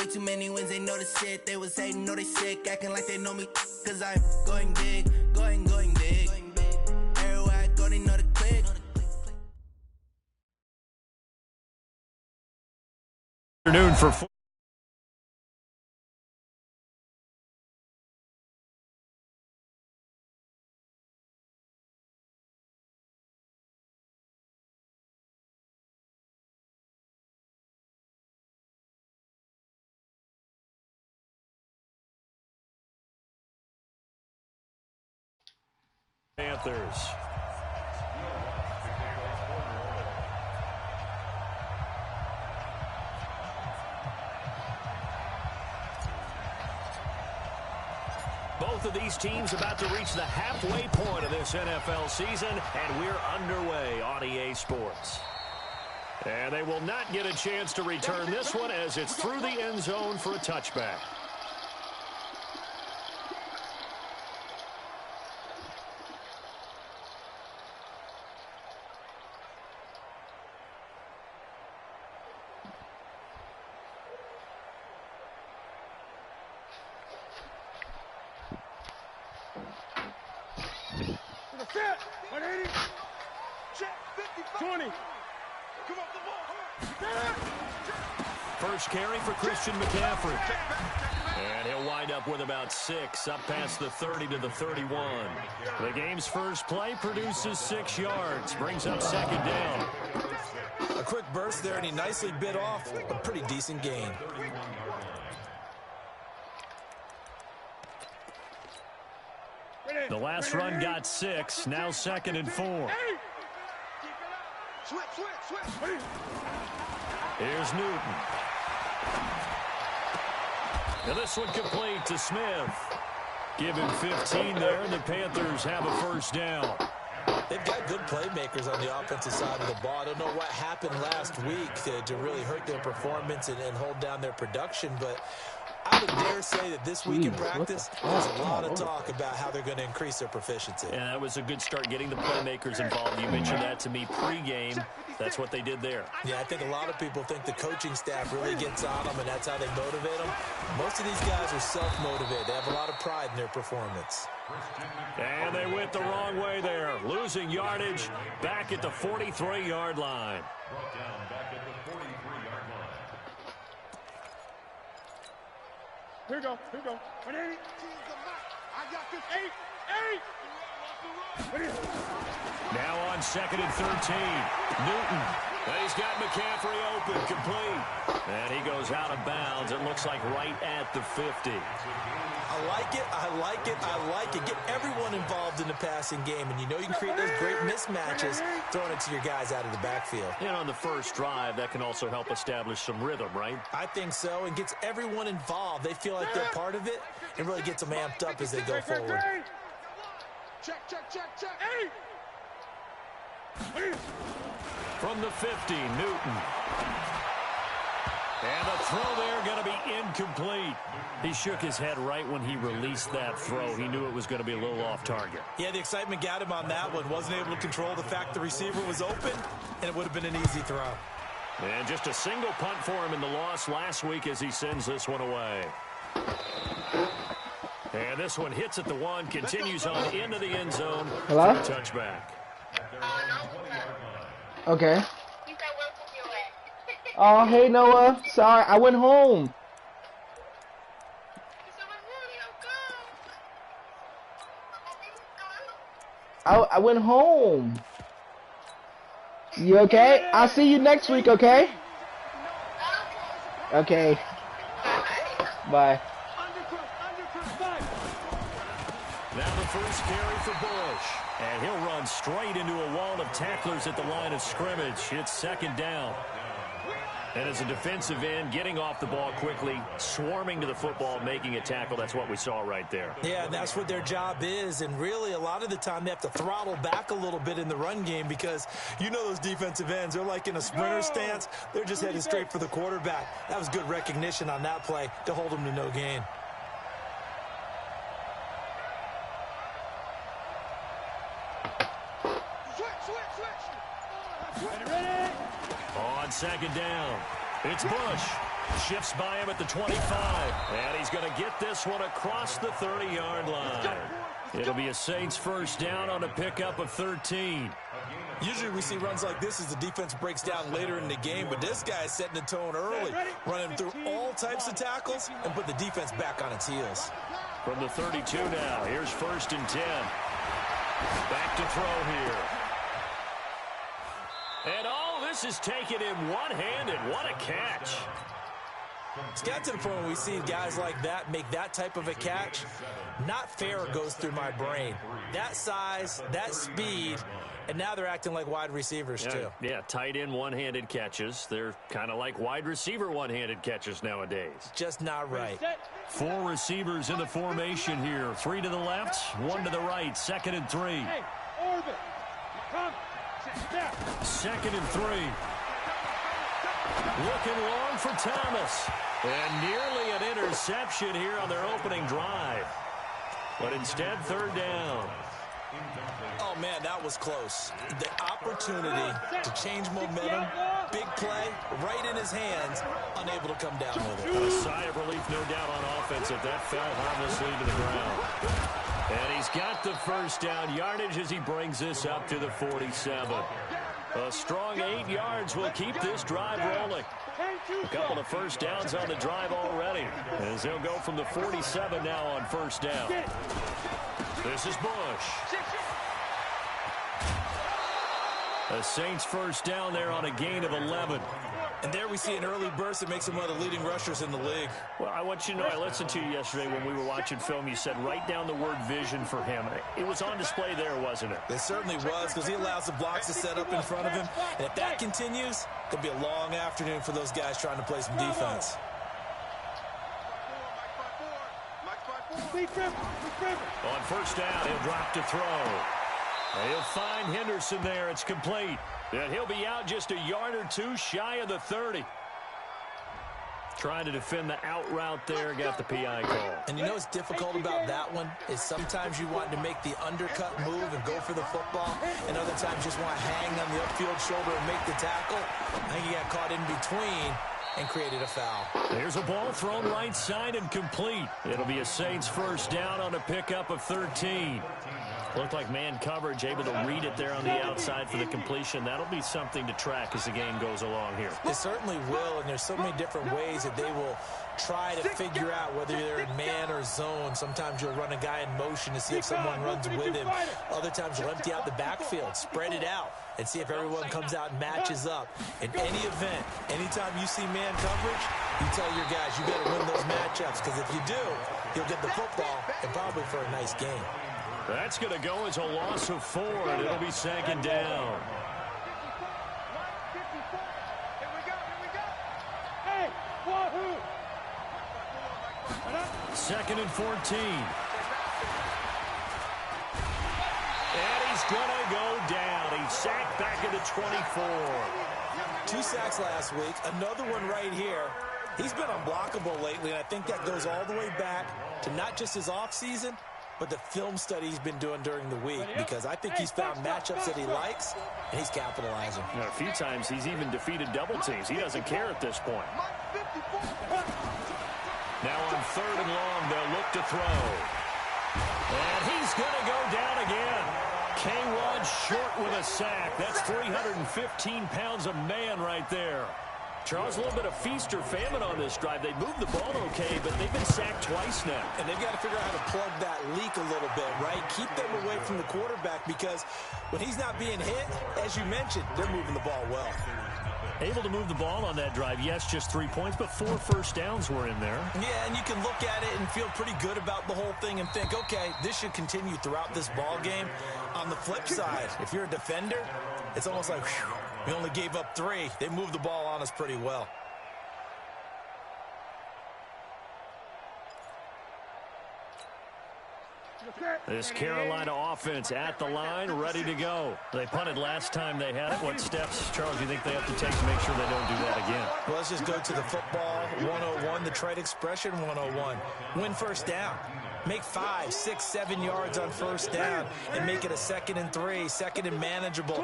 too many wins, they know the shit. They was hating, know they sick, acting like they know me. Cause I'm going big, going big. Everywhere I go, they know the click. Afternoon for four. Panthers. Both of these teams about to reach the halfway point of this NFL season, and we're underway on EA Sports. And they will not get a chance to return this one as it's through the end zone for a touchback. Set. 180. Check. 55. 20. Come up the ball. First carry for Christian McCaffrey. And he'll wind up with about 6, up past the 30 to the 31. The game's first play produces 6 yards, brings up second down. A quick burst there, and he nicely bit off a pretty decent gain. The last run got 6, now 2nd and 4. Here's Newton. And this one complete to Smith. Give him 15 there, and the Panthers have a first down. They've got good playmakers on the offensive side of the ball. I don't know what happened last week to really hurt their performance and hold down their production, but I would dare say that this week in practice, there's a lot of talk about how they're going to increase their proficiency. Yeah, that was a good start getting the playmakers involved. You mentioned that to me pregame. That's what they did there. Yeah, I think a lot of people think the coaching staff really gets on them, and that's how they motivate them. Most of these guys are self-motivated. They have a lot of pride in their performance. And they went the wrong way there, losing yardage back at the 43-yard line. Here we go. 180. I got this. 8. Now on 2nd and 13. Newton. He's got McCaffrey open, complete. And he goes out of bounds. It looks like right at the 50. I like it. Get everyone involved in the passing game, and you know you can create those great mismatches throwing it to your guys out of the backfield. And on the first drive, that can also help establish some rhythm, right? I think so, and gets everyone involved. They feel like they're part of it, and really gets them amped up as they go forward. Check. From the 50, Newton. And the throw there going to be incomplete. He shook his head right when he released that throw. He knew it was going to be a little off target. Yeah, the excitement got him on that one. Wasn't able to control the fact the receiver was open, and it would have been an easy throw. And just a single punt for him in the loss last week as he sends this one away. And this one hits at the 1, continues on into the end zone. Hello? For a touchback. Okay. Oh, hey, Noah. Sorry, I went home. I went home. You okay? I'll see you next week, okay? Okay. Bye. Now the first carry for Bush. And he'll run straight into a wall of tacklers at the line of scrimmage. It's second down. And as a defensive end, getting off the ball quickly, swarming to the football, making a tackle, that's what we saw right there. Yeah, and that's what their job is. And really, a lot of the time, they have to throttle back a little bit in the run game because you know those defensive ends, they're like in a sprinter stance. They're just headed straight for the quarterback. That was good recognition on that play to hold them to no gain. On second down, it's Bush. Shifts by him at the 25. And he's going to get this one across the 30-yard line. It'll be a Saints first down on a pickup of 13. Usually we see runs like this as the defense breaks down later in the game, but this guy is setting the tone early, running through all types of tackles and put the defense back on its heels. From the 32 now, here's 1st and 10. Back to throw here. And all this is taken in one-handed. What a catch. It's got to the point where we see guys like that make that type of a catch. Not fair goes through my brain. That size, that speed, and now they're acting like wide receivers too. Yeah, tight end one-handed catches. They're kind of like wide receiver one-handed catches nowadays. Just not right. 4 receivers in the formation here. 3 to the left, 1 to the right. 2nd and 3. Hey, orbit. Come. Step. 2nd and 3. Looking long for Thomas. And nearly an interception here on their opening drive. But instead, 3rd down. Oh, man, that was close. The opportunity to change momentum, big play, right in his hands, unable to come down with it. A sigh of relief, no doubt, on offense if that fell harmlessly to the ground. And he's got the first down yardage as he brings this up to the 47. A strong 8 yards will keep this drive rolling. A couple of first downs on the drive already, as they'll go from the 47 now on 1st down. This is Bush. The Saints first down there on a gain of 11. And there we see an early burst that makes him one of the leading rushers in the league. Well, I want you to know, I listened to you yesterday when we were watching film. You said write down the word vision for him. It was on display there, wasn't it? It certainly was, because he allows the blocks to set up in front of him. And if that continues, it'll be a long afternoon for those guys trying to play some defense. On 1st down, he'll drop to throw. He'll find Henderson there. It's complete. And he'll be out just a yard or 2 shy of the 30. Trying to defend the out route there. Got the PI call. And you know what's difficult about that one is sometimes you want to make the undercut move and go for the football, and other times just want to hang on the upfield shoulder and make the tackle. I think he got caught in between and created a foul. There's a ball thrown right side and complete. It'll be a Saints first down on a pickup of 13. Looked like man coverage, able to read it there on the outside for the completion. That'll be something to track as the game goes along here. It certainly will, and there's so many different ways that they will try to figure out whether they're in man or zone. Sometimes you'll run a guy in motion to see if someone runs with him. Other times you'll empty out the backfield, spread it out, and see if everyone comes out and matches up. In any event, anytime you see man coverage, you tell your guys you better win those matchups, because if you do, you'll get the football and probably for a nice game. That's going to go as a loss of 4, and it'll be 2nd down. Hey, wahoo! 2nd and 14. And he's going to go down. He's sacked back at the 24. 2 sacks last week, another one right here. He's been unblockable lately, and I think that goes all the way back to not just his offseason, but the film study he's been doing during the week, because I think he's found matchups that he likes, and he's capitalizing. You know, a few times he's even defeated double teams. He doesn't care at this point. Now on 3rd and long, they'll look to throw. And he's going to go down again. K-Rod short with a sack. That's 315 pounds of man right there. Charles, a little bit of feast or famine on this drive. They moved the ball okay, but they've been sacked twice now. And they've got to figure out how to plug that leak a little bit, right? Keep them away from the quarterback, because when he's not being hit, as you mentioned, they're moving the ball well. Able to move the ball on that drive. Yes, just 3 points, but 4 first downs were in there. Yeah, and you can look at it and feel pretty good about the whole thing and think, okay, this should continue throughout this ball game. On the flip side, if you're a defender, it's almost like, whew, we only gave up 3. They moved the ball on us pretty well. This Carolina offense at the line, ready to go. They punted last time they had it. What steps, Charles, do you think they have to take to make sure they don't do that again? Well, let's just go to the football 101, the trade expression 101. Win first down. Make 5, 6, 7 yards on first down and make it a 2nd and 3, 2nd and manageable.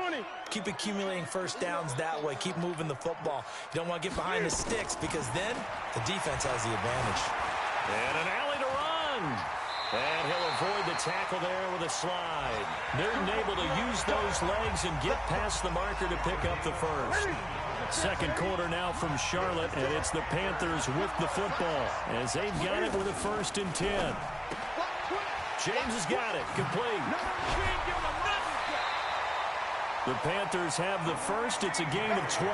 Keep accumulating first downs that way. Keep moving the football. You don't want to get behind the sticks because then the defense has the advantage. And an alley to run. And he'll avoid the tackle there with a slide. Newton able to use those legs and get past the marker to pick up the first. Second quarter now from Charlotte, and it's the Panthers with the football as they've got it with a 1st and 10. James has got it. Complete. The Panthers have the first. It's a gain of 12.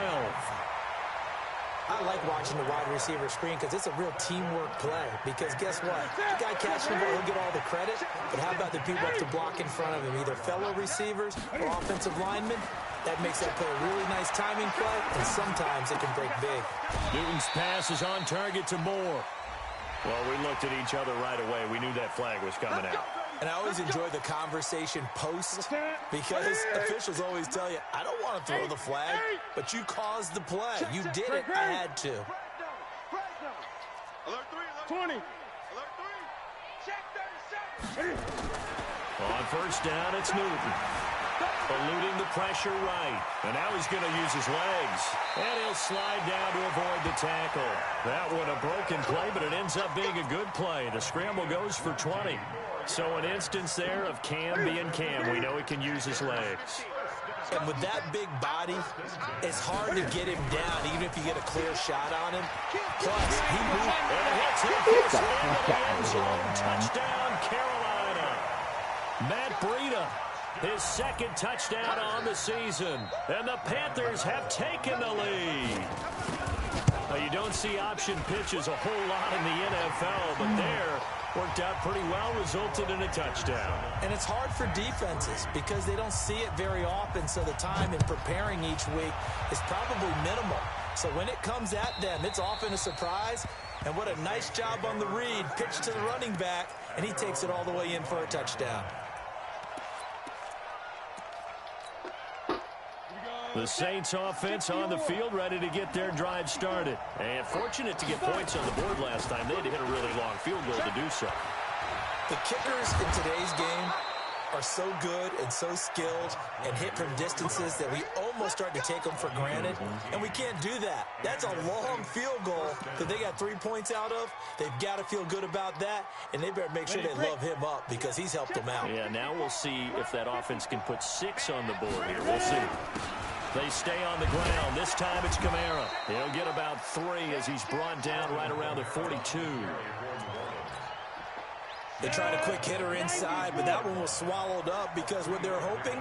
I like watching the wide receiver screen because it's a real teamwork play. Because guess what? The guy catching the ball, he'll get all the credit. But how about the people up to block in front of him? Either fellow receivers or offensive linemen. That makes that play a really nice timing play, and sometimes it can break big. Newton's pass is on target to Moore. Well, we looked at each other right away. We knew that flag was coming out. And I always enjoy the conversation post because officials always tell you, I don't want to throw the flag, but you caused the play. You did it. I had to. Alert 3, 20. Alert 3. Check 37. On first down, it's Newton. Eluding the pressure right. And now he's going to use his legs. And he'll slide down to avoid the tackle. That one a broken play, but it ends up being a good play. The scramble goes for 20. So an instance there of Cam being Cam. We know he can use his legs. And with that big body, it's hard to get him down, even if you get a clear shot on him. Plus, he moved. And it hits him. Gets into the end zone. Touchdown, Carolina. Matt Breida, his 2nd touchdown on the season. And the Panthers have taken the lead. Now, you don't see option pitches a whole lot in the NFL, but there worked out pretty well, resulted in a touchdown. And it's hard for defenses because they don't see it very often, so the time in preparing each week is probably minimal. So when it comes at them, it's often a surprise. And what a nice job on the read. Pitch to the running back, and he takes it all the way in for a touchdown. The Saints offense on the field, ready to get their drive started. And fortunate to get points on the board last time. They had to hit a really long field goal to do so. The kickers in today's game are so good and so skilled and hit from distances that we almost start to take them for granted. And we can't do that. That's a long field goal that they got 3 points out of. They've got to feel good about that, and they better make sure they love him up because he's helped them out. Yeah, now we'll see if that offense can put 6 on the board here. We'll see. They stay on the ground. This time it's Kamara. He'll get about 3 as he's brought down right around the 42. They tried a quick hitter inside, but that one was swallowed up because what they're hoping,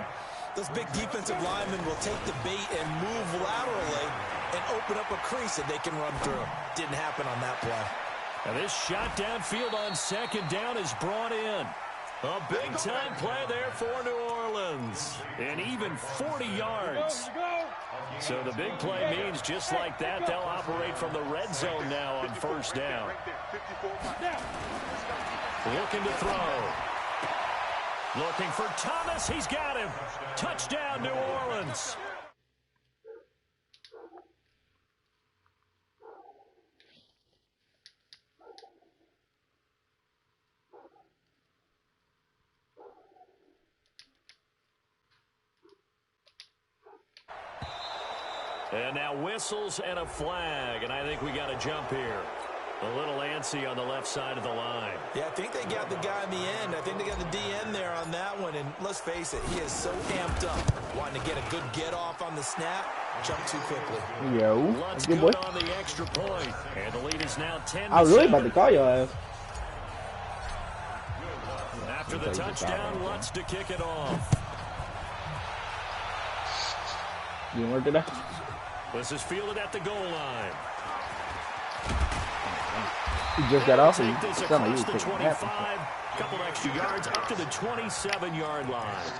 those big defensive linemen will take the bait and move laterally and open up a crease that they can run through. Didn't happen on that play. And this shot downfield on 2nd down is brought in. A big-time play there for New Orleans. And even 40 yards. So the big play means just like that, they'll operate from the red zone now on first down. Looking to throw. Looking for Thomas. He's got him. Touchdown, New Orleans. And now whistles and a flag, and I think we got a jump here. A little antsy on the left side of the line. Yeah, I think they got the guy in the end. I think they got the DN there on that one, and let's face it, he is so amped up, wanting to get a good get-off on the snap, jump too quickly. Yo, Lutz good good boy. on the extra point, and the lead is now 10-7. I was really about to call your ass. After the touchdown, Lutz to kick it off. You didn't work today? This is fielded at the goal line. You just got off? Take this It sounded like across you the was taking a 25, nap. couple extra yards up to the 27-yard line.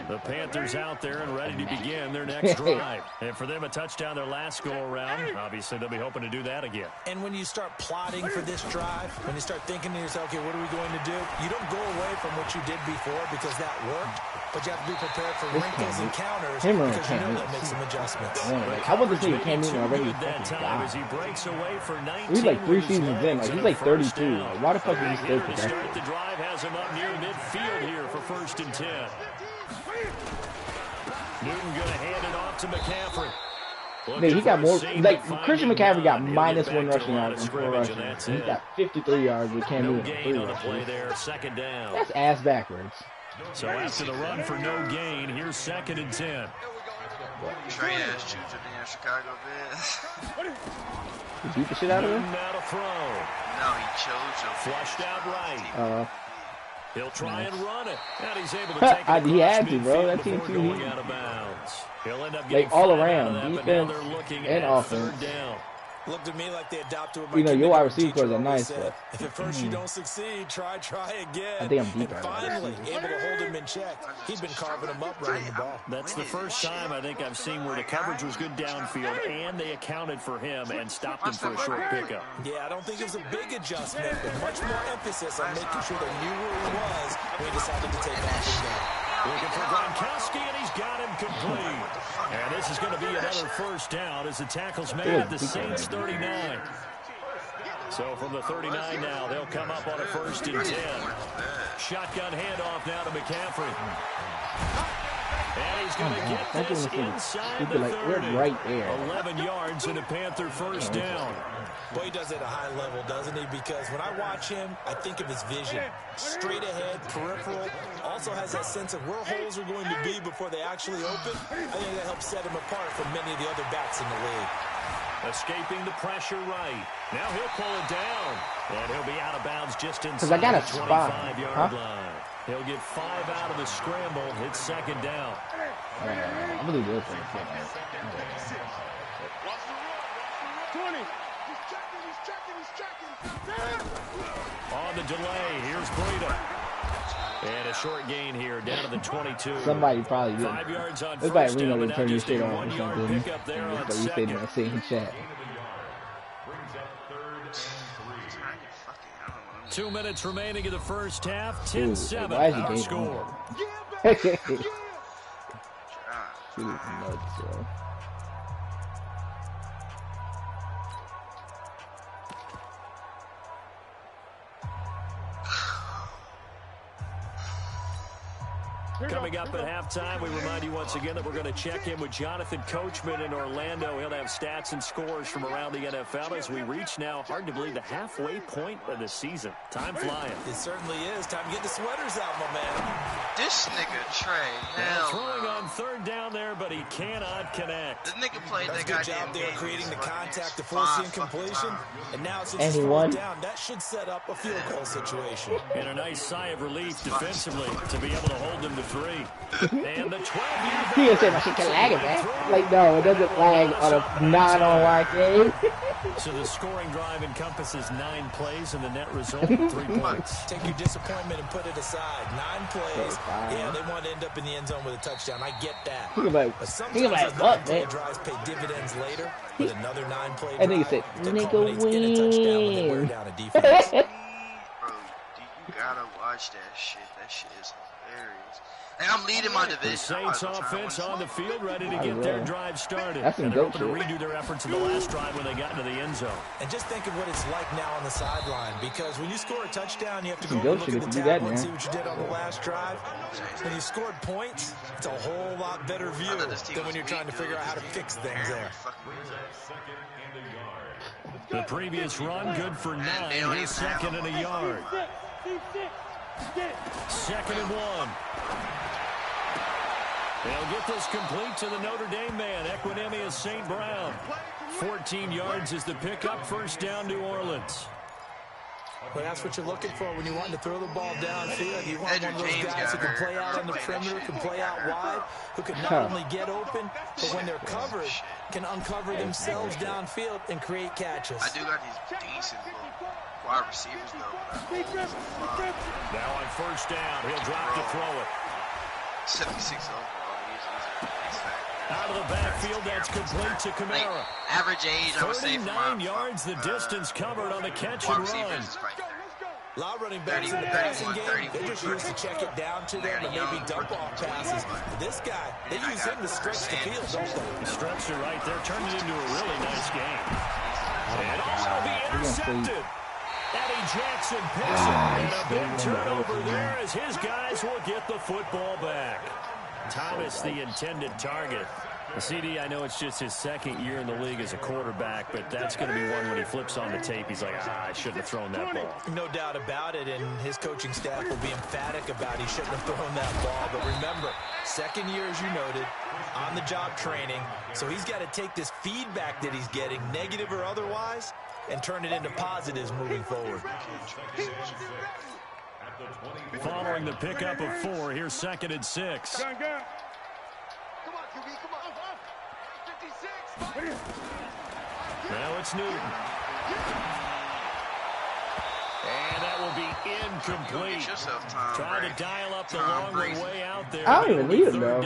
The Panthers out there and ready to begin their next drive. And for them, a touchdown their last go-around. Obviously, they'll be hoping to do that again. And when you start plotting for this drive, when you start thinking to yourself, okay, what are we going to do? You don't go away from what you did before because that worked. but you have to be prepared for wrinkles and counters Him or because you know Cam they'll make some adjustments. Like, I wasn't saying Cam Newton already fucking died. He breaks away for 19 He's like 3 seasons in. Like, he's like 32. down. Like, why the fuck is he still To start protected? the drive has him up near midfield here for 1st and 10. Newton going to hand it off to McCaffrey. Dude, he got more. Like, Christian McCaffrey got -1 rushing yards and 4 rushing. He got 53 yards with Cam Newton. Gain on the play there, 2nd down. That's ass backwards. So after the run for no gain, here's 2nd and 10. Trey ass Juju in Chicago Bears. He beat the shit out of him? Now to throw. No, he chose to Flushed out right. He'll try and run it. And he's able to take it he had to, across bro. midfield That team before too. going out of bounds. He'll end up getting Like, all 5 out around, of that, but now defense they're looking and at offense. 3rd down. Looked to me like they adopted what You know, your wide receiver teacher are always nice, said. but If at first you don't succeed, try again. I think I'm deep and right now. finally able to hold him in check. He's been carving him up running the ball. That's the first time I think I've seen where the coverage was good downfield and they accounted for him and stopped him for a short pickup. Yeah, I don't think it was a big adjustment, but much more emphasis on making sure they knew where he was when he decided to take off and go. Looking for Gronkowski, and he's got him complete. And this is going to be another 1st down as the tackle's made at the Saints 39. So from the 39 now, they'll come up on a 1st and 10. Shotgun handoff now to McCaffrey. And he's going to get this inside the 30. We're right there. 11 yards and a Panther 1st down. Boy, he does it at a high level, doesn't he? Because when I watch him, I think of his vision. Straight ahead, peripheral. Also has that sense of where holes are going to be before they actually open. I think that helps set him apart from many of the other backs in the league. Escaping the pressure right. Now he'll pull it down. And he'll be out of bounds just inside I got a the spot. 25-yard line. He'll get 5 out of the scramble. It's 2nd down. I'm going to do this thing. 20. He's checking. On the delay, here's Breida. And a short gain here, down to the 22. Somebody probably did. 5 yards on Everybody 1st we know down, they but turn now this just a shit off or 1-yard something. pickup there on But we stayed in 2nd. that same chat. 2 minutes remaining in the 1st half. 10-7 why is he our gay? score. He was nuts, bro. Coming up at halftime, we remind you once again that we're going to check in with Jonathan Coachman in Orlando. He'll have stats and scores from around the NFL as we reach now, hard to believe, the halfway point of the season. Time flying. It certainly is. Time to get the sweaters out, my man. This nigga Trey, hell Throwing no. on 3rd down there, but he cannot connect. This nigga played That's that a good goddamn job there game. creating the Fucking contact to five force the fucking incompletion. times. And now it's And just he 4th won. down. That should set up a field goal situation. And a nice sigh of relief defensively to be able to hold them to 3. And the 12-yard He gonna say my shit can lag it, man. Like, no, it doesn't lag on a non-online game. So the scoring drive encompasses 9 plays, and the net result, 3 points. Take your disappointment and put it aside. 9 plays. Yeah, they want to end up in the end zone with a touchdown. I get that. He like, But he sometimes like, those what, 9-play man? drives pay dividends later with another 9-play And then he drive said, that nigga culminates in a touchdown when they wear win. down a defense. Bro, you gotta watch that shit. That shit is hilarious. And I'm leading my division. The Saints offense on the field, ready to get their drive started. That's some And they're dope hoping to shit. redo their efforts in the last drive when they got into the end zone. And just think of what it's like now on the sideline, because when you score a touchdown, you have to go Some and dope look shit at if the you do that, tablet and man. see what you did on the last drive. When you scored points, it's a whole lot better view than when you're trying to figure out how to fix things there. The previous run, good for 9. Here's 2nd and a yard. 2nd and 1. They'll get this complete to the Notre Dame man, Equinemius St. Brown. 14 yards is the pickup. 1st down, New Orleans. Well, that's what you're looking for when you want to throw the ball downfield. You want one of those guys who can play out on the perimeter, can play out wide, who can not only get open, but when they're covered, can uncover themselves downfield and create catches. I do got these decent little wide receivers, though. Now on 1st down, he'll drop to throw it. 76 overall. Out of the backfield, that's complete to Kamara. Average age, I would say, 39 yards, the distance covered on the catch and run. A lot of running backs in the passing game, they just used to check it down to them and maybe dump off passes. This guy, they use him to stretch the field, don't they? Stretched it right there, turned it into a really nice game. And will be intercepted. Eddie Jackson picks it. And a big turnover there as his guys will get the football back. Thomas, the intended target. CD, I know it's just his second year in the league as a quarterback, but that's going to be one when he flips on the tape. He's like, I shouldn't have thrown that ball. No doubt about it, and his coaching staff will be emphatic about he shouldn't have thrown that ball. But remember, second year, as you noted, on-the-job training, so he's got to take this feedback that he's getting, negative or otherwise, and turn it into positives moving forward. Following the pickup of 4, here's 2nd and 6. Now it's Newton. And that will be incomplete. Trying to dial up the long way out there. I don't even need him, though.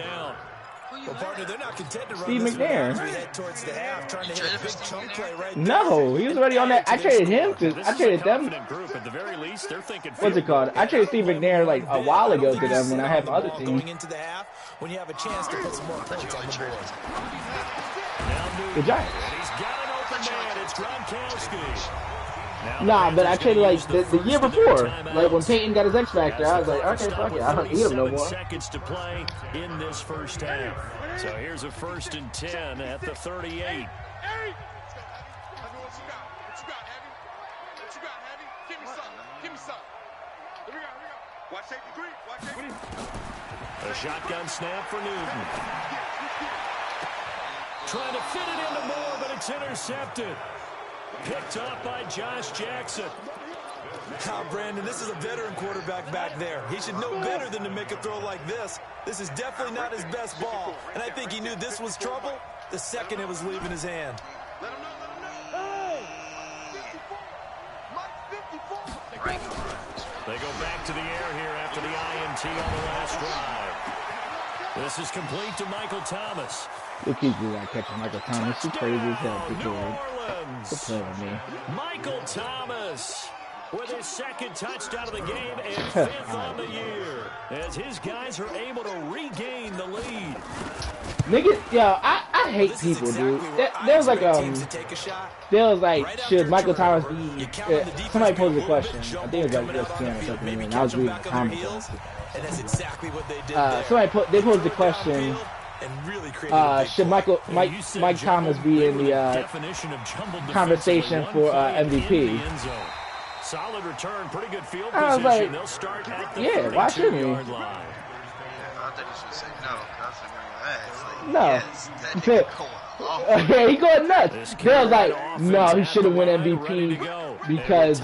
Well, partner, they're not content to run Steve this McNair. as we head towards the half, trying to hit a big chunk play right there. No, he was already on that. I traded him. I traded them. Group. At the very least, they're thinking What's it called? I traded Steve McNair like a while ago to them when I had my other team. Going into the half, when you have a chance to put some more points on the board. Good job. He's got an open man. It's Gronkowski. Nah, but I traded like the year before, like when Peyton got his X Factor. I was like, okay, fuck it, I don't need him no more. Seconds to play in this first half. So here's a 1st and 10 at the 38. A shotgun snap for Newton. Trying to fit it into Moore, but it's intercepted. Picked up by Josh Jackson. Now, Brandon, this is a veteran quarterback back there. He should know better than to make a throw like this. This is definitely not his best ball, and I think he knew this was trouble the second it was leaving his hand. They go back to the air here after the INT on the last drive. This is complete to Michael Thomas. Look, he's like catching Michael Thomas. He's crazy as hell. New Orleans. Good play with me. Michael Thomas with his 2nd touchdown of the game and 5th on the year as his guys are able to regain the lead. Nigga, yo, I hate people, dude. There was like, should Michael Thomas be? Somebody posed a question. I think it was like ESPN or something. And I was reading the comments. And that's exactly what they did. They posed the question. Should Mike Thomas be in the conversation for MVP? Solid return, pretty good field I was position. like, They'll start at the yeah, why shouldn't he? I thought you should say no. No. Yeah, he going nuts. They was like, no, he shouldn't win MVP because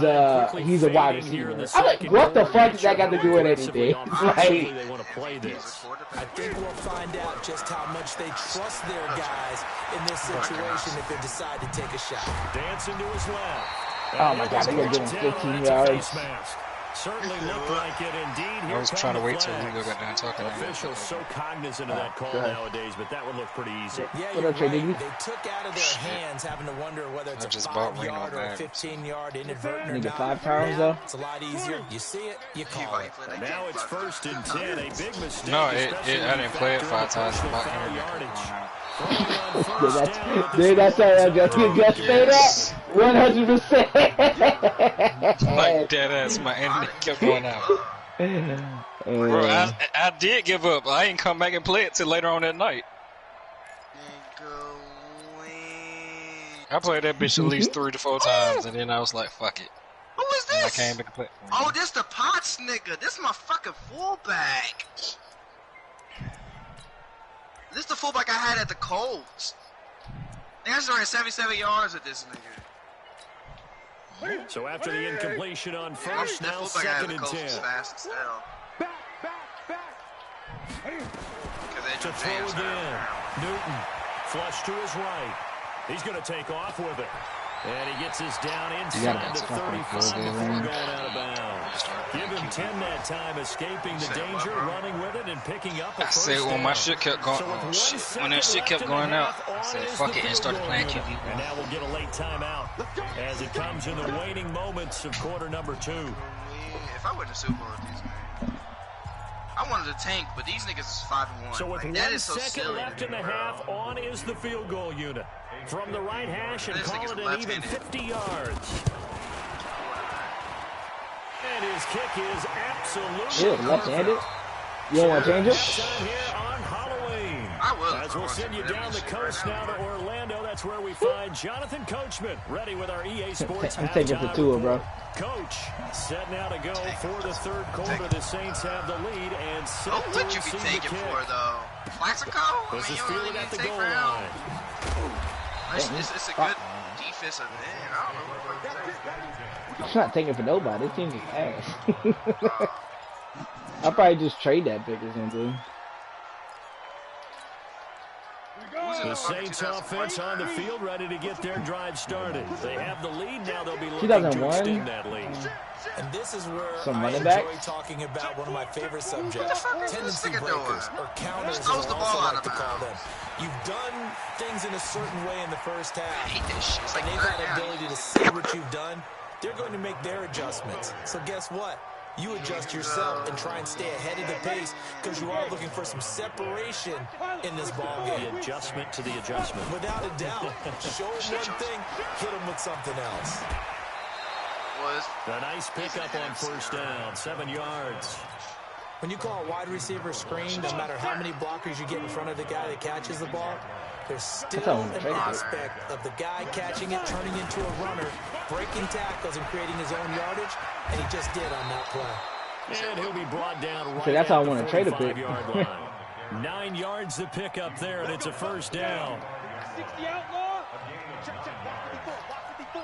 he's a wide receiver. I'm like, what the fuck does that got to do with anything? Like, I think we'll find out just how much they trust their guys in this situation if they decide to take a shot. Dancing to his left. Oh my God, they're going to give him 15 yards. Certainly looked like it indeed. I was trying to wait till we got done talking. Officials so cognizant of that call nowadays, but that would look pretty easy. Yeah, you're right. They took out of their hands, having to wonder whether it's a 5-yard or a 15-yard inadvertent or not. 5 times though. It's a lot easier. You see it, you call it. And now it's 1st and 10. A big mistake. No, I didn't play it 5 times. That's how you just say that. 100%. Like dead ass, my enemy kept going out. Bro, I did give up. I didn't come back and play it till later on that night. I played that bitch at least 3 to 4 times, and then I was like, fuck it. Who is this? And I came back and played. Oh, this the Potts nigga. This my fucking fullback. This the fullback I had at the Colts. I think I just ran 77 yards at this nigga. So after the incompletion on first, now 2nd and 10. Fast as hell. To throw again. Newton, flush to his right. He's going to take off with it. And he gets us down inside the 35 before going out of bounds. Give him 10 that time, escaping the danger, running with it, and picking up a first down. I said when my shit kept going, when that shit kept going out, I said fuck it and started playing QB. And now we'll get a late timeout as it comes in the waning moments of quarter number 2. if I win the Super Bowl with these niggas. I wanted to tank, but these niggas is 5-1. So with like, 1 second left in the half, on is the field goal unit. From the right hash and call it an even 50 yards. And his kick is absolutely left-handed. You don't want to change it? Here on Halloween. I will. As we'll send you down the coast now to Orlando. That's where we find Jonathan Coachman, ready with our EA Sports I'm taking for Tua, bro. Coach, set now to go for the third quarter. The Saints have the lead and set what would you be taking for, though? Plaxico? This is fielded at the goal line. line. It's a good defensive end. I don't know what the fuck. I'm not taking for nobody. This team is ass. I'll probably just trade that pick or something. The Saints offense on the field, ready to get their drive started. They have the lead now. They'll be looking to extend that lead. And this is where I enjoy talking about one of my favorite subjects, tendency breakers, or counters, as I also like to call them. You've done things in a certain way in the first half, and they've had the ability to see what you've done. They're going to make their adjustments. So guess what? You adjust yourself and try and stay ahead of the pace because you are looking for some separation in this ball game. The adjustment to the adjustment. Without a doubt. Show them one thing, hit them with something else. A nice pickup on first down, 7 yards. When you call a wide receiver screen, no matter how many blockers you get in front of the guy that catches the ball, there's still an aspect of the guy catching it, turning into a runner, breaking tackles and creating his own yardage, and he just did on that play. And he'll be brought down right that's how I want at to the trade a pick. 45-yard line. 9 yards to pick up there, and it's a first down. 60 outlaw. Check, block 54.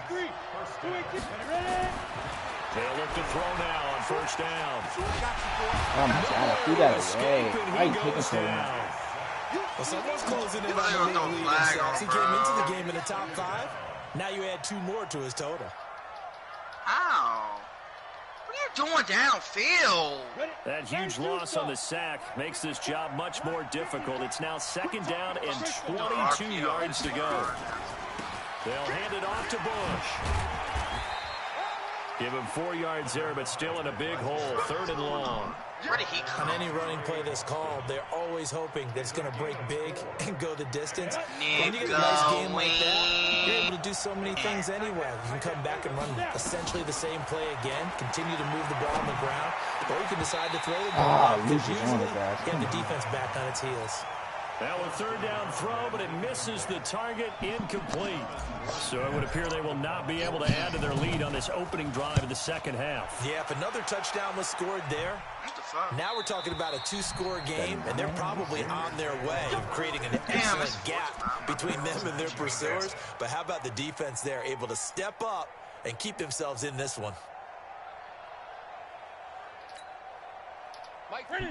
83. 218. They'll look to throw now on first down. Oh my God, I threw that away. Why are you taking so long? Well, someone's closing in on the lead in sacks. He came into the game in the top 5. Now you add 2 more to his total. Ow. What are you doing downfield? That huge loss on the sack makes this job much more difficult. It's now second down and 22 yards to go. They'll hand it off to Bush. Give him 4 yards there, but still in a big hole. Third and long. Where did he come? On any running play that's called, they're always hoping that it's going to break big and go the distance. When you get a nice game like that, you're able to do so many things anyway. You can come back and run essentially the same play again, continue to move the ball on the ground, or you can decide to throw the ball. Usually, get the defense back on its heels. Now a third down throw, but it misses the target, incomplete. So it would appear they will not be able to add to their lead on this opening drive of the second half. Yeah, if another touchdown was scored there, now we're talking about a 2-score game, and they're probably on their way of creating an excellent gap between them and their pursuers. But how about the defense there, able to step up and keep themselves in this one?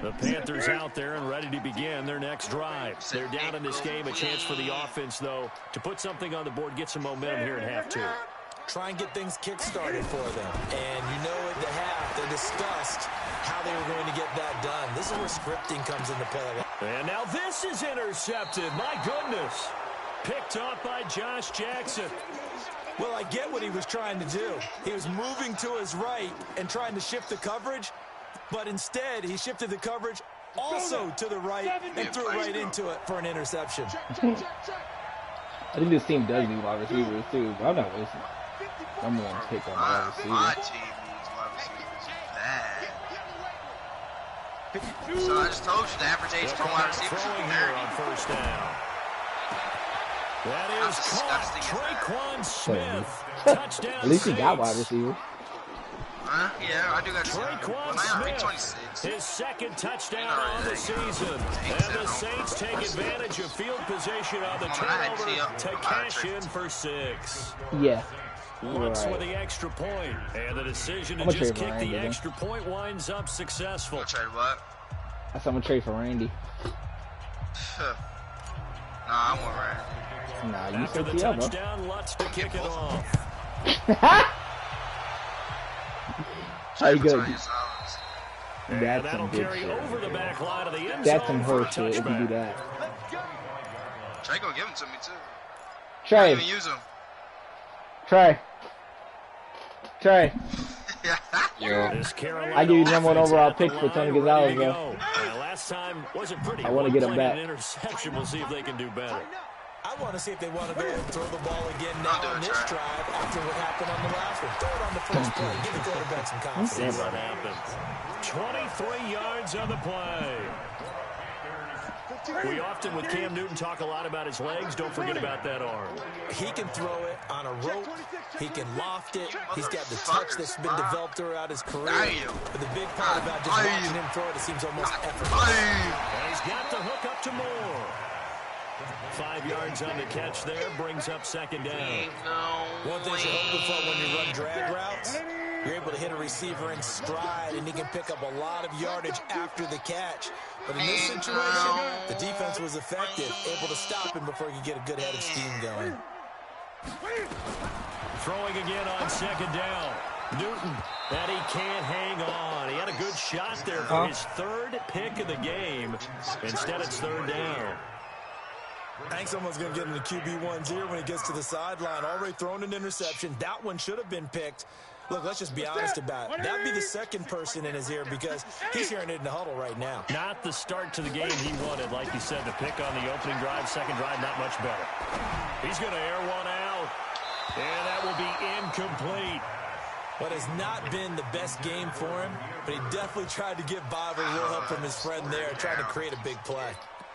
The Panthers out there and ready to begin their next drive. They're down in this game. A chance for the offense, though, to put something on the board, get some momentum here in half 2. Try and get things kick-started for them. And you know at the half, they discussed how they were going to get that done. This is where scripting comes into play. And now this is intercepted. My goodness. Picked off by Josh Jackson. Well, I get what he was trying to do. He was moving to his right and trying to shift the coverage. But instead, he shifted the coverage also to the right and threw right into it for an interception. I think this team does need wide receivers, too. But I'm not wasting number 1 pick on wide receiver. My team needs wide receivers bad. So I just told you the average age for wide receivers is here on first down. That is caught. Traquan Smith. Touchdown. At least he got wide receivers. Yeah, I do got Traquan Smith, his second touchdown on the season. And the Saints take advantage of field position on the turnover to cash in for 6. Yeah. Once with the extra point, and the decision to just kick the extra point winds up successful. Trade what? I'm gonna trade for Randy. Nah, I want Randy. Nah, you After said the touchdown, Lutz to kick it off. How you good? That's some good shit. Over the back line of the end That's some zone horse shit if you do that. Trey gonna give him to me too. Trey. Even use him. Trey. I give you the number 1 overall pick for Tony Gonzalez, bro. Last time wasn't pretty. I want to get him back. Interception. We'll see if they can do better. I want to see if they want to go and throw the ball again now on this drive after what happened on the last one. Throw it on the first play. Give the quarterback some confidence. See what happens. 23 yards on the play. We often, with Cam Newton, talk a lot about his legs. Don't forget about that arm. He can throw it on a rope. He can loft it. He's got the touch that's been developed throughout his career. But the big part about just watching him throw it seems almost effortless. And he's got the hook up to Moore. 5 yards on the catch there, brings up second down. One thing you're hoping for when you run drag routes, you're able to hit a receiver in stride, and he can pick up a lot of yardage after the catch. But in this situation, the defense was effective, able to stop him before he could get a good head of steam going. Throwing again on second down. Newton, that he can't hang on. He had a good shot there for his third pick of the game. Instead, it's third down. I think someone's going to get in the QB1's ear when he gets to the sideline. Already thrown an interception. That one should have been picked. Look, let's just be honest about it. That'd be the second person in his ear because he's hearing it in the huddle right now. Not the start to the game he wanted. Like you said, the pick on the opening drive, second drive, not much better. He's going to air one out, and that will be incomplete. What has not been the best game for him, but he definitely tried to get by with a little help from his friend there, trying to create a big play.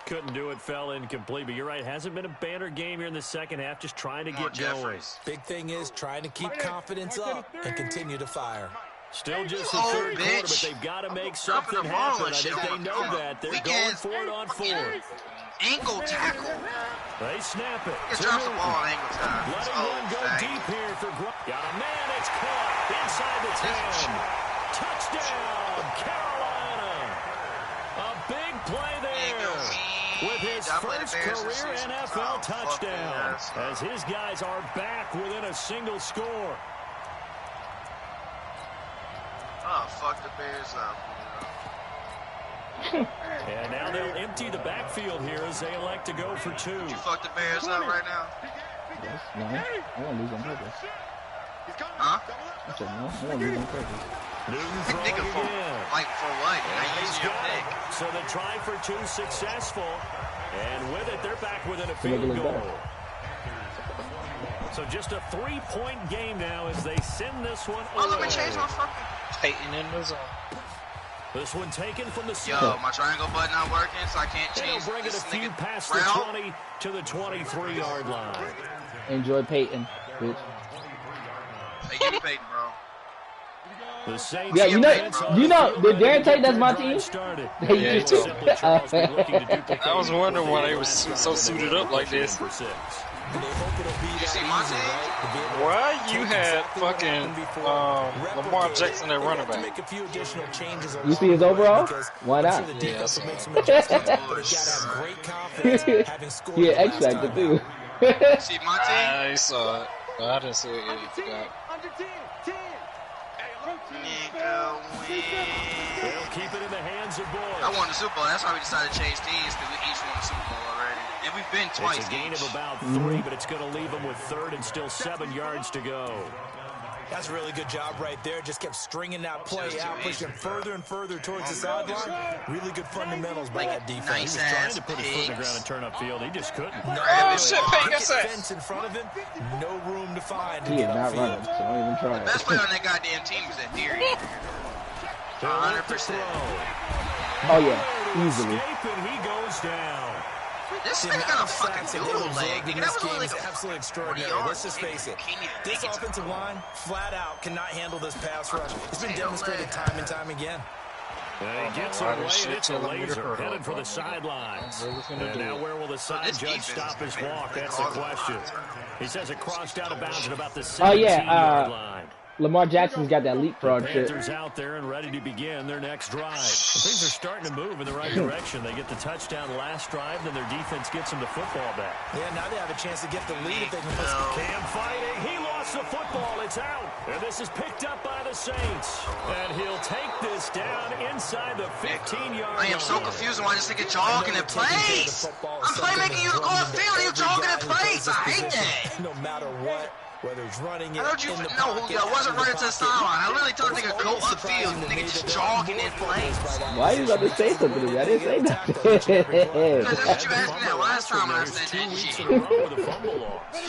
Couldn't do it, fell incomplete, but you're right, hasn't been a banner game here in the second half, just trying to get going. Big thing is trying to keep confidence up and continue to fire. Still just the third quarter, but they've got to make something happen. I think they know that. They're going for it on fourth. Ankle tackle. They snap it. He drops the ball on ankle tackle. Letting one go deep here for Grubb. Got a man, it's caught inside the 10. Touchdown, Carolina. A big play there. With his first career NFL touchdown, as his guys are back within a single score. Oh, fuck the Bears up. And now they'll empty the backfield here as they elect to go for two. Did you fuck the Bears up right now? Yes, no. I won't lose on purpose. Huh? I said no. I won't lose on purpose. Newton throwing again. Like for what? He's got it. So the try for two successful. And with it, they're back within a field goal. So just a 3-point game now as they send this one away. Oh, let me change my fucking Peyton in the zone. This one taken from the center. Yo, my triangle button not working, so I can't change. They'll bring it a few past the 20 to the 23-yard line. Enjoy Peyton, bitch. Hey, give me Peyton, bro. The Saints, yeah, you know, did Darren take that's my team? Yeah, he took. I was wondering why they was so suited up like this. You see my team? Why you had fucking Lamar Jackson at running back? You see his overall? Why not? Yeah, yeah, X Factor too. See my team? I saw it. I didn't see it yet. You forgot. They'll keep it in the hands of boys. I won the Super Bowl. That's why we decided to change teams, because we each won the Super Bowl already. And we've been twice. It's a gain of about 3, but it's going to leave them with third and still 7 yards to go. That's a really good job right there. Just kept stringing that play out, pushing further and further towards the sideline. Really good fundamentals by that defense. Nice He was trying to put his foot in the ground and turn upfield. He just couldn't. Fence in front of him, no room to find. He is not running, so don't even try. The best player on that goddamn team is that theory. 100%. Oh yeah, easily. He goes down. This nigga got a fucking doodle leg. Nigga, that was game only is like absolutely extraordinary. Let's just face it. This offensive line, flat out, cannot handle this pass rush. It's been demonstrated time and time again. He gets away, and it's a laser headed for the sidelines. And now where will the side judge stop his walk? That's the question. He says it crossed out of bounds at about the 17-yard line. Lamar Jackson's got that leapfrog shit. Panthers out there and ready to begin their next drive. Things are starting to move in the right direction. They get the touchdown last drive, then their defense gets them the football back. Yeah, now they have a chance to get the lead if they can. Cam fighting. He lost the football. It's out. And this is picked up by the Saints. And he'll take this down inside the 15-yard line. I am so confused why this nigga jogging in place. I'm playmaking you to go upfield and you jogging in place. I hate that. matter what, whether he's running it I don't you in the know who pocket, I wasn't running to the sideline. I literally told the nigga go It's upfield. The nigga just jogging in place. Why are you about to say something to me? I didn't say nothing. Because that's what you asked me that last time when I said that shit.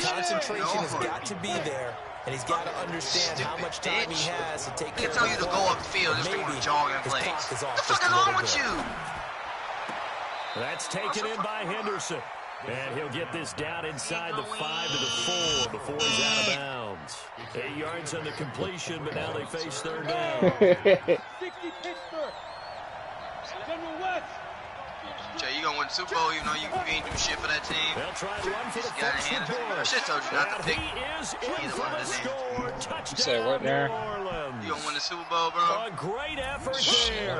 Concentration has got to be there, and he's got to understand how much time he has to take care of the ball. They tell you to go upfield just to jog in place. What the fuck is wrong with you? That's taken in by Henderson. And he'll get this down inside the 5 to the 4 before he's out of bounds. 8 yards on the completion, but now they face third down. 60 Pittsburgh. General West. Jay, you gonna win the Super Bowl even though you ain't do shit for that team? They'll try to run for the got a hand. I should have told you not to pick either one of the names. You said what there? You gonna win the Super Bowl, bro? A great effort there.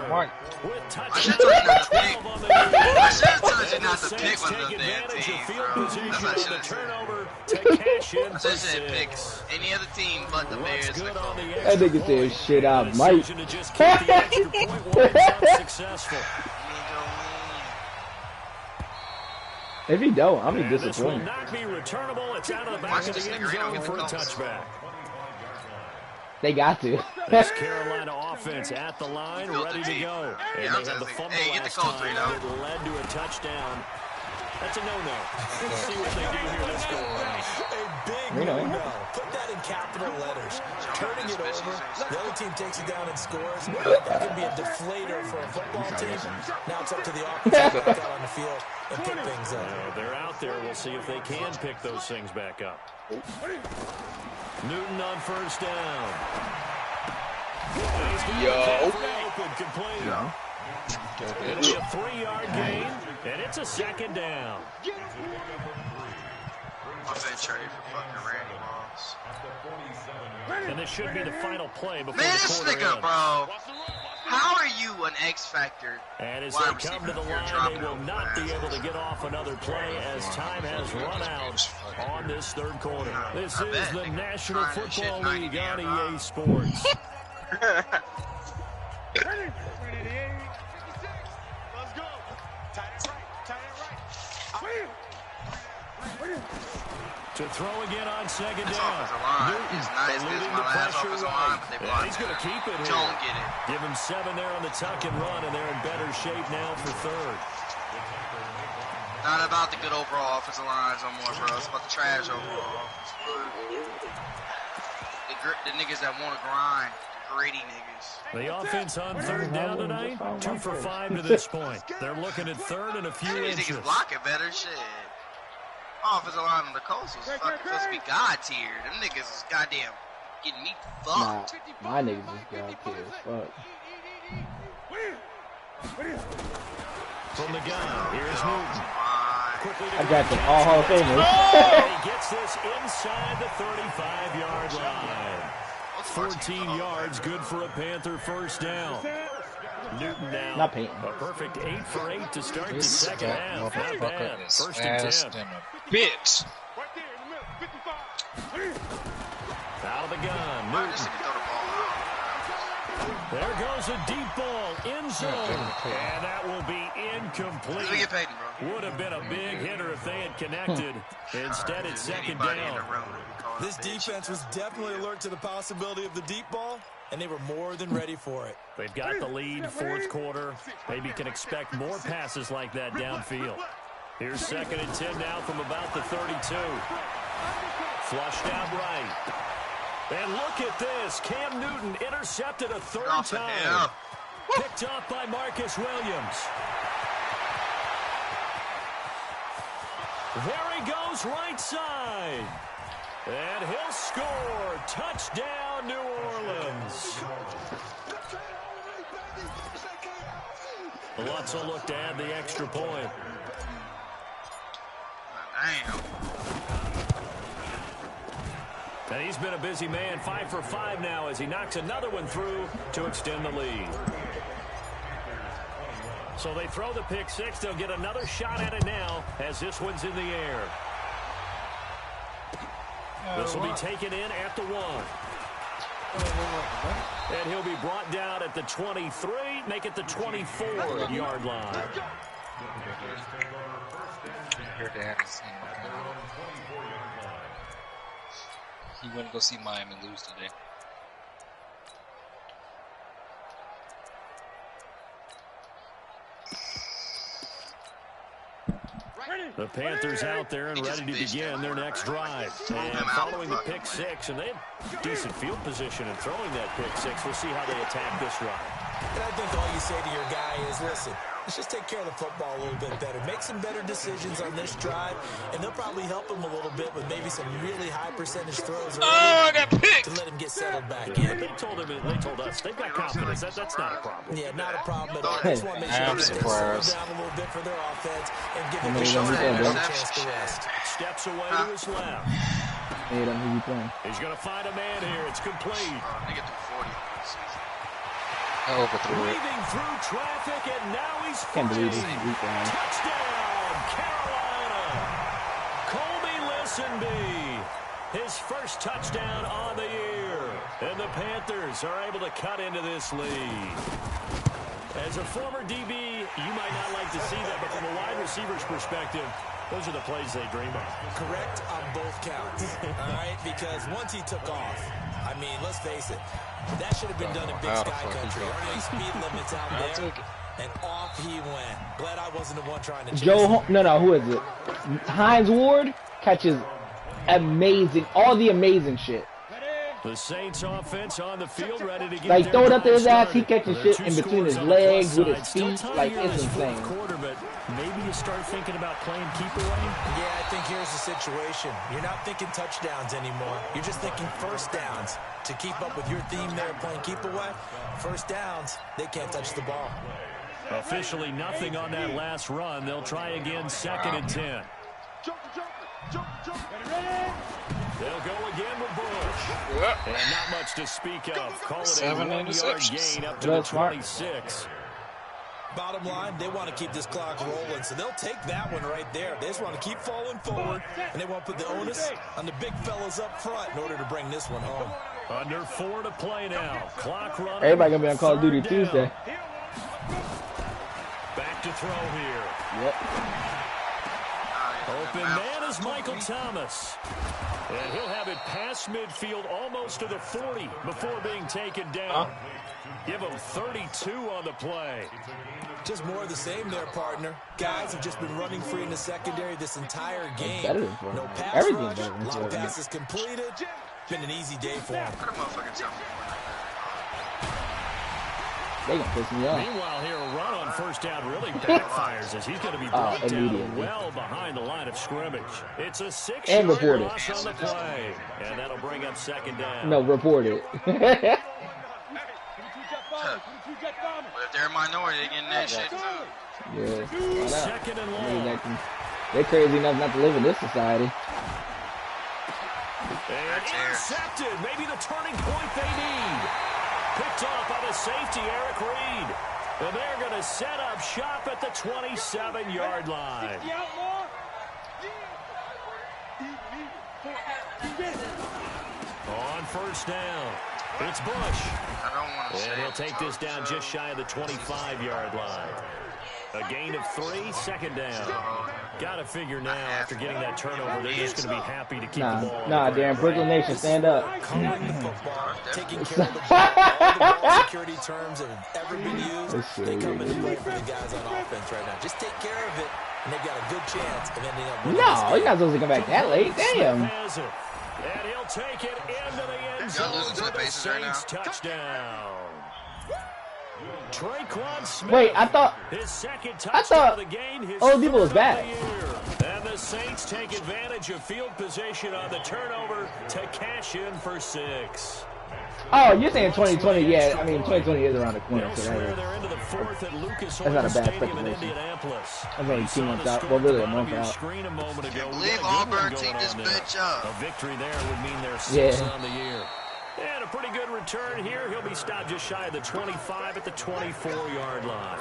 With I should have told you not to pick. I should have told you not to pick one of those damn teams, bro. That's what I should have said. I should have said pick any other team but the Bears. That nigga said shit out, Mike. If he don't, I'm disappointed. This will not be returnable. It's out of the back of the end zone for a touchback. They got to. This Carolina offense at the line, ready to go. And they had the fumble last time that led to a touchdown. That's a no-no. Let's see what they do here this go around. A big no-no. Put that in capital letters. Turning it over, the other team takes it down and scores. That could be a deflator for a football team. Now it's up to the offense to get out on the field and pick things up. They're out there. We'll see if they can pick those things back up. Newton on first down. Yo. It'll be a 3-yard gain, and it's a second down. I've been traded for fucking Randy Moss. And this should be the final play before Man, the this quarter nigga, ends. bro. How are you an X factor? And as they come to the line, they will not be able to get off another play as time has run out on this third quarter. This is the National Football League on EA Sports. To throw again on second This down. offensive line is not as good as my last offensive line, but they blocked He's going to keep it here. Don't get it. Give him 7 there on the tuck and run, and they're in better shape now for third. Not about the good overall offensive lines no more, bro. It's about the trash overall offensive line. The niggas that want to grind. The gritty niggas. The offense on third down tonight, 2 for 5 to this point. They're looking at third and a few These inches. niggas blocking better shit. Offensive line on the coast was fucking supposed to be God tier. Them niggas is goddamn getting me fucked. Nah, my niggas is God tier. Fuck. From the gun, here's Newton. I got them all Hall of Famers. He gets this inside the 35-yard line. 14 yards, good for a Panther first down. Newton now. Not Peyton. A perfect 8 for 8 to start the second half. Not bad. First and 10. Bitch. Out of the gun, Newton. There goes a deep ball, end zone, and that will be incomplete. Look at Peyton, bro. Would have been a big hitter if they had connected. Instead, it's second down. This defense was definitely alert to the possibility of the deep ball, and they were more than ready for it. They've got the lead, fourth quarter. Maybe can expect more passes like that downfield. Here's second and 10 now from about the 32. Flushed out right. And look at this. Cam Newton intercepted a third time. Picked off by Marcus Williams. There he goes right side. And he'll score. Touchdown, New Orleans. Lutz will look to add the extra point. Damn. And he's been a busy man, 5 for 5 now as he knocks another one through to extend the lead. So they throw the pick six. They'll get another shot at it now as this one's in the air. This will be taken in at the 1. And he'll be brought down at the 23, make it the 24-yard line. Your dad is he went to go see Miami lose today. The Panthers out there and ready to begin their next drive. And following the pick six, and they have decent field position in throwing that pick six. We'll see how they attack this drive. And I think all you say to your guy is, listen, let's just take care of the football a little bit better. Make some better decisions on this drive, and they'll probably help him a little bit with maybe some really high percentage throws. I got picked! To let him get settled back in. They told us they've got confidence. That's not a problem. Yeah, not a problem at all. I just want to make sure they stay settled down a little bit for their offense and give them a chance to rest. Steps away to his left. He's going to find a man here. It's complete. They get to 40. Weaving through traffic, and now he's free. Touchdown, Carolina. Colby Listenby, his first touchdown on the year. And the Panthers are able to cut into this lead. As a former DB, you might not like to see that, but from a wide receiver's perspective, those are the plays they dream of. Correct on both counts, all right? Because once he took off, I mean, let's face it, that should have been done in Big Sky Country. Already speed limits out there, and off he went. Glad I wasn't the one trying to chase him. Who is it? Hines Ward catches amazing, all the amazing shit. The Saints offense on the field ready to get like throw it up to his ass, he catches shit in between his legs with his feet, like it's insane. But maybe you start thinking about playing keep away. Yeah, I think here's the situation. You're not thinking touchdowns anymore. You're just thinking first downs. To keep up with your theme there, playing keep away, first downs, they can't touch the ball. Officially nothing on that last run. They'll try again, 2nd and 10. They'll go again with Bush. And not much to speak of. Call it a 1-yard gain up to the 26. Bottom line, they want to keep this clock rolling, so they'll take that one right there. They just want to keep falling forward, and they want to put the onus on the big fellas up front in order to bring this one home. Under 4 to play now. Clock running. Everybody going to be on Call of Duty Tuesday. Back to throw here. Yep. Open man is Michael Thomas. And he'll have it past midfield almost to the 40 before being taken down. Give him 32 on the play. Just more of the same there, partner. Guys have just been running free in the secondary this entire game. No pass rush, a lot of passes completed. Been an easy day for him. They gonna piss me off. Meanwhile, here a run on first down really backfires as he's going to be brought down well behind the line of scrimmage. It's a 6-yard loss on the play, and that'll bring up 2nd down. No, report it. But if they're a minority, they're getting that shit too. Yeah. 2nd and long. They're crazy enough not to live in this society. And intercepted. Maybe the turning point they need. Picked off by the safety, Eric Reed. And they're going to set up shop at the 27-yard line. On first down, it's Bush. And he'll take this down just shy of the 25-yard line. A gain of 3, 2nd down. Got to figure now, after getting that turnover, they're just going to be happy to keep the ball. Nah, Darren, Brooklyn Nation, stand up. Calling the football, taking care of the ball. All the ball security terms that have ever been used, they come into play for the guys on offense right now. Just take care of it, and they've got a good chance of ending up winning this game. You're not supposed to come back that late. Damn. And he'll take it into the end zone for the Saints touchdown. Wait, I thought Oladipo was back. And the Saints take advantage of field position on the turnover to cash in for 6. Oh, you're saying 2020? Yeah, I mean 2020 is around the corner. So they're into the 4th at Lucas Oil Stadium speculation. in Indianapolis. That's only 2 months out. Well, really a month out. Screen a moment ago. Believe Auburn team this bitch up. A victory there would mean they're 6 on the year. And a pretty good return here. He'll be stopped just shy of the 25 at the 24-yard line.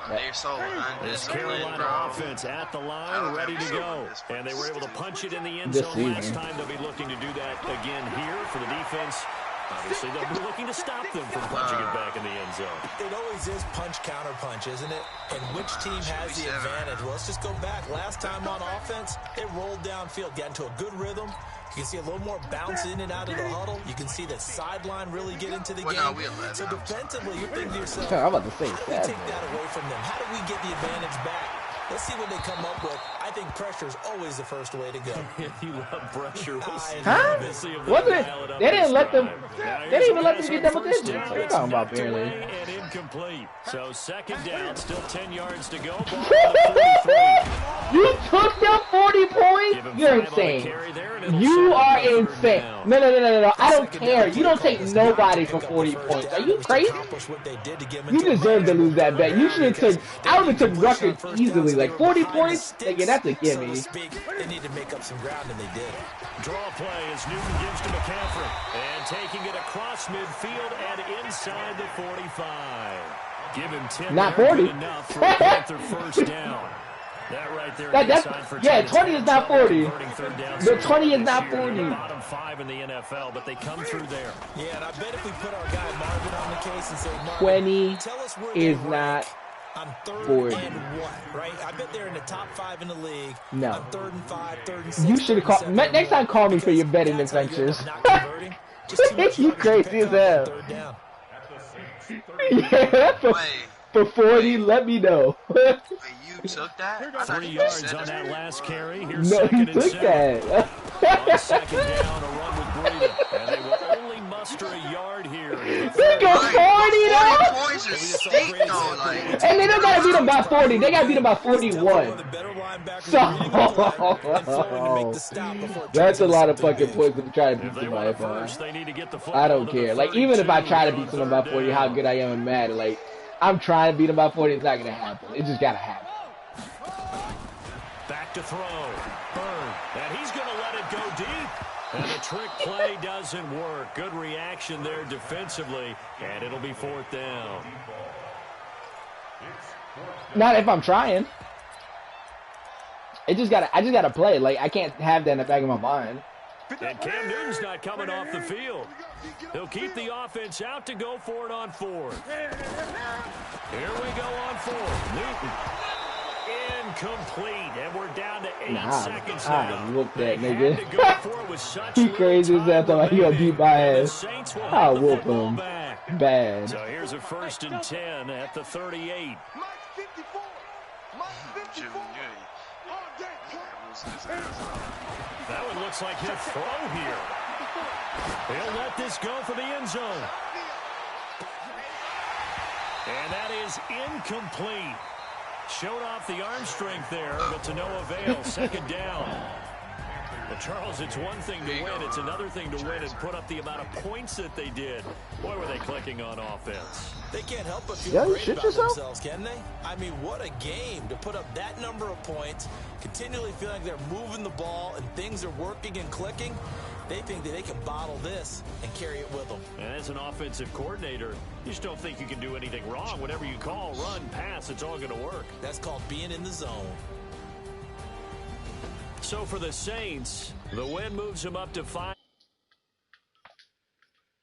They're so this Carolina offense at the line, ready to go. And they were able to punch it in the end zone last time. They'll be looking to do that again here for the defense. Obviously, they'll be looking to stop them from punching it back in the end zone. It always is punch-counter-punch, isn't it? And which team has the advantage? Well, let's just go back. Last time on offense, they rolled downfield, got into a good rhythm, You can see a little more bounce in and out of the huddle. You can see the sideline really get into the game. No, we 11. So defensively, you think to yourself, I'm about to say how do we take that away from them? How do we get the advantage back? Let's see what they come up with. I think pressure is always the first way to go. You love pressure. Huh? Wasn't it? They didn't let them. They didn't even let them get double digits. What are you talking about, barely? And incomplete. So second down, still 10 yards to go. You took them 40 points? You're insane. You are insane. No. I don't care. You don't take nobody for 40 points. Are you crazy? You deserve to lose that bet. You should have took. I would have took Rutgers easily. Like 40 points. Again, that's a gimme. They need to make up some ground, and they did. Draw play as Newton gives to McCaffrey. And taking it across midfield and inside the 45. Give him 10. Not 40. Enough for a Panther first down. That right there. Yeah, 20 is not 40. The 20 is not 40. Bottom 5 in the NFL, but they come through there. Yeah, and I bet if we put our guy Marvin on the case and say, Marvin, 20 tell us where is not on 3rd 40. and what, right? I bet they're in the top 5 in the league. No. On 3rd and 5, 3rd and 6. You should have called. Next time, call me for your betting adventures. You crazy as hell. Yeah, for 40, let me know. Wait, you took that? 3 yards on that last carry. Here's No, he second took and 7. that. On second down, a run with Brady. And they will only muster a yard here. He got 40 though. 40 points are steep though, like. And they don't gotta beat him by 40. They gotta beat him by 41. So that's a lot of fucking points to try to beat somebody by. I don't care. Like even if I try to beat someone by 40, how good I am in Madden, like I'm trying to beat him by 40, it's not gonna happen. It just gotta happen. Back to throw. Bird. And he's gonna let it go deep. And the trick play doesn't work. Good reaction there defensively. And it'll be 4th down. Not if I'm trying. I just gotta play. Like I can't have that in the back of my mind. And Cam Newton's not coming off the field. He'll keep the offense out to go for it on 4th. Here we go on 4th. Newton. Incomplete. And we're down to 8 seconds now. Whoop that nigga. He crazy as that though. He gonna beat my ass. I'll whoop him. Bad. So here's a 1st and 10 at the 38. That one looks like he'll throw here. He'll let this go for the end zone. And that is incomplete. Showed off the arm strength there, but to no avail. Second down. Well, Charles, it's one thing to win. It's another thing to win and put up the amount of points that they did. Boy, were they clicking on offense. They can't help but feel great about themselves, can they? I mean, what a game to put up that number of points, continually feel like they're moving the ball and things are working and clicking. They think that they can bottle this and carry it with them. And as an offensive coordinator, you just don't think you can do anything wrong. Whatever you call, run, pass, it's all going to work. That's called being in the zone. So for the Saints, the win moves them up to 5.